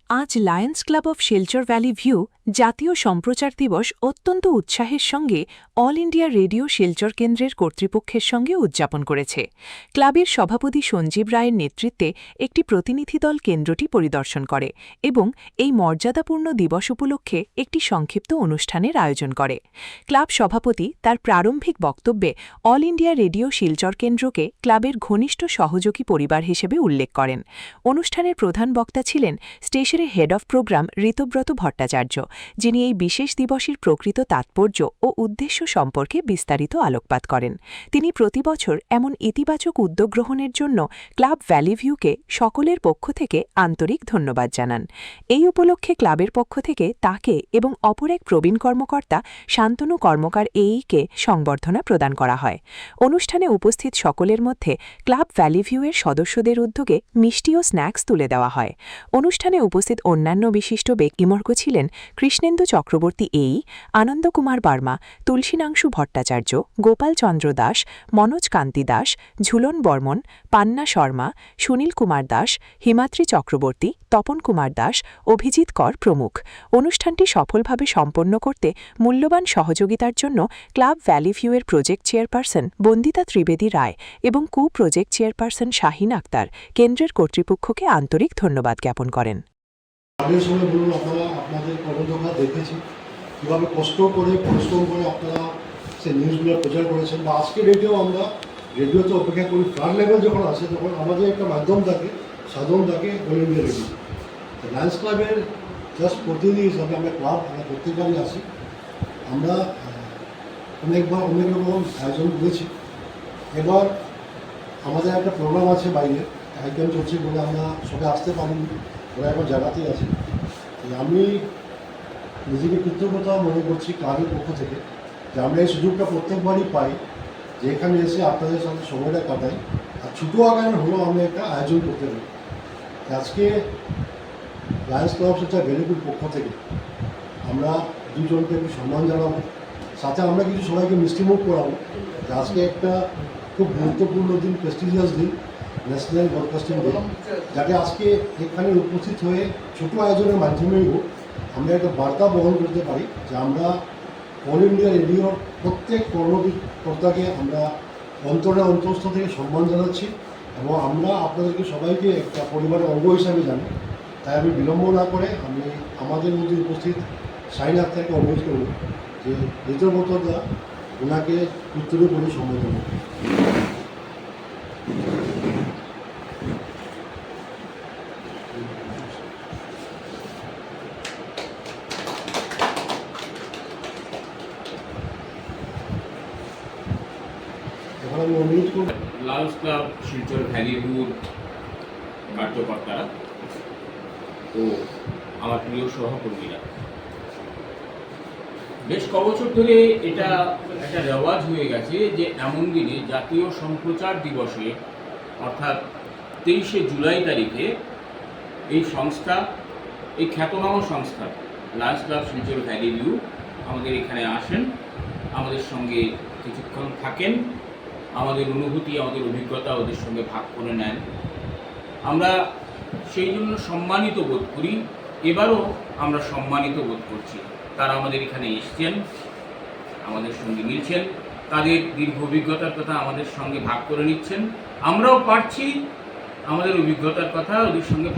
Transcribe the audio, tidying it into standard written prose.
আজ Lions club of Silchar valley view জাতীয় সম্প্রচার দিবস অত্যন্ত উৎসাহের সঙ্গে অল ইন্ডিয়া রেডিও শিলচর কেন্দ্রের কর্তৃপক্ষের সঙ্গে উদযাপন করেছে। ক্লাবের সভাপতি সঞ্জীব রায়ের নেতৃত্বে একটি প্রতিনিধি দল কেন্দ্রটি পরিদর্শন করে এবং এই মর্যাদাপূর্ণ দিবস উপলক্ষে একটি সংক্ষিপ্ত অনুষ্ঠানের আয়োজন করে। ক্লাব সভাপতি তার প্রারম্ভিক বক্তব্যে অল ইন্ডিয়া রেডিও শিলচর কেন্দ্রকে ক্লাবের ঘনিষ্ঠ সহযোগী পরিবার হিসেবে উল্লেখ করেন। অনুষ্ঠানের প্রধান বক্তা ছিলেন স্টেশনের head of program Ritabrata Bhattacharya, যিনি এই বিশেষ দিবসের প্রকৃত তাৎপর্য ও উদ্দেশ্য সম্পর্কে বিস্তারিত আলোকপাত করেন। তিনি প্রতিবছর এমন ইতিবাচক উদ্যোগ গ্রহণের জন্য ক্লাব ভ্যালি ভিউকে সকলের পক্ষ থেকে আন্তরিক ধন্যবাদ জানান। এই উপলক্ষে ক্লাবের পক্ষ থেকে তাকে এবং অপর এক প্রবীণ কর্মকর্তা শান্তনু কর্মকার এইকে সংবর্ধনা প্রদান করা হয়। অনুষ্ঠানে উপস্থিত সকলের মধ্যে ক্লাব ভ্যালি ভিউয়ের সদস্যদের উদ্যোগে মিষ্টি ও স্ন্যাক্স তুলে দেওয়া হয়। অনুষ্ঠানে উপস্থিত অন্যান্য বিশিষ্ট ব্যক্তিবর্গ ছিলেন কৃষ্ণেন্দু চক্রবর্তী এই, আনন্দ কুমার বর্মা, তুলসীনাংশু ভট্টাচার্য, গোপাল চন্দ্র দাস, মনোজ কান্তি দাস, ঝুলন বর্মন, পান্না শর্মা, সুনীল কুমার দাস, হিমাদ্রি চক্রবর্তী, তপন কুমার দাস, অভিজিৎ কর প্রমুখ। অনুষ্ঠানটি সফলভাবে সম্পন্ন করতে মূল্যবান সহযোগিতার জন্য ক্লাব ভ্যালি ভিউয়ের প্রজেক্ট চেয়ারপারসন বন্দিতা ত্রিবেদী রায় এবং প্রজেক্ট চেয়ারপারসন শাহিন আক্তার কেন্দ্রের কর্তৃপক্ষকে আন্তরিক ধন্যবাদ জ্ঞাপন করেন। আগের সময় বলুন, আপনারা আপনাদের কর্মযোদ্ধা দেখেছি কীভাবে কষ্ট করে পরিশ্রম করে আপনারা সেই নিউজগুলো প্রচার করেছেন, বা আজকে ডেটেও আমরা রেডিওতে অপেক্ষা করি। ফ্লাড লেভেল যখন আসে তখন আমাদের একটা মাধ্যম থাকে, সাধন থাকে অল ইন্ডিয়া রেডিও। লায়ন্স ক্লাবের জাস্ট প্রতিনিধি হিসাবে আমরা প্রত্যেকবারই আসি। আমরা অনেক রকম আয়োজন করেছি। এবার আমাদের একটা প্রোগ্রাম আছে বাইরে, আইটেম চলছে বলে আমরা সবাই আসতে পারিনি, ওরা এখন জায়গাতেই আছে। আমি নিজেকে কৃতজ্ঞতা মনে করছি ক্লাবের পক্ষ থেকে যে আমরা এই সুযোগটা প্রত্যেকবারই পাই যে এখানে এসে আপনাদের সাথে সময়টা কাটাই, আর ছোটো আকারের হলেও আমরা একটা আয়োজন করতে পারি। আজকে লায়ন্স ক্লাব শিলচর ভ্যালিভিউর পক্ষ থেকে আমরা দুজনকে একটু সম্মান জানাবো, সাথে আমরা কিছু সবাইকে মিষ্টিমুখ করাবো। আজকে একটা খুব গুরুত্বপূর্ণ দিন, প্রেস্টিজিয়াস দিন, ন্যাশনাল ব্রডকাস্টিং ডে, যাতে আজকে এখানে উপস্থিত হয়ে ছোটো আয়োজনের মাধ্যমেই হোক আমরা একটা বার্তা বহন করতে পারি যে আমরা অল ইন্ডিয়া রেডিওর প্রত্যেক কর্মকর্তাকে আমরা অন্তঃস্থ থেকে সম্মান জানাচ্ছি এবং আমরা আপনাদেরকে সবাইকে একটা পরিবারের অঙ্গ হিসাবে জানি। তাই আমি বিলম্ব না করে আমি আমাদের মধ্যে উপস্থিত শাহিন আক্তারকে অনুরোধ করব যে ঋতব্রতদা ওনাকে উত্তরে বলে সম্বোধন করব। আমি অনুরোধ করব লায়ন্স ক্লাব শিলচর ভ্যালি ভিউর কার্যকর্তারা ও আমার প্রিয় সহকর্মীরা, বেশ কবছর ধরে এটা একটা রেওয়াজ হয়ে গেছে যে এমন দিনে জাতীয় সম্প্রচার দিবসে অর্থাৎ 23শে জুলাই তারিখে এই সংস্থা, এই খ্যাতনামা সংস্থা Lions club Silchar valley view আমাদের এখানে আসেন, আমাদের সঙ্গে কিছুক্ষণ থাকেন, আমাদের অনুভূতি, আমাদের অভিজ্ঞতা ওদের সঙ্গে ভাগ করে নেন। আমরা সেই জন্য সম্মানিত বোধ করি। এবারও আমরা সম্মানিত বোধ করছি। তারা আমাদের এখানে এসছেন, আমাদের সঙ্গে মিলছেন, তাদের দীর্ঘ অভিজ্ঞতার কথা আমাদের সঙ্গে ভাগ করে নিচ্ছেন। আমরাও পারছি আমাদের অভিজ্ঞতার কথা ওদের সঙ্গে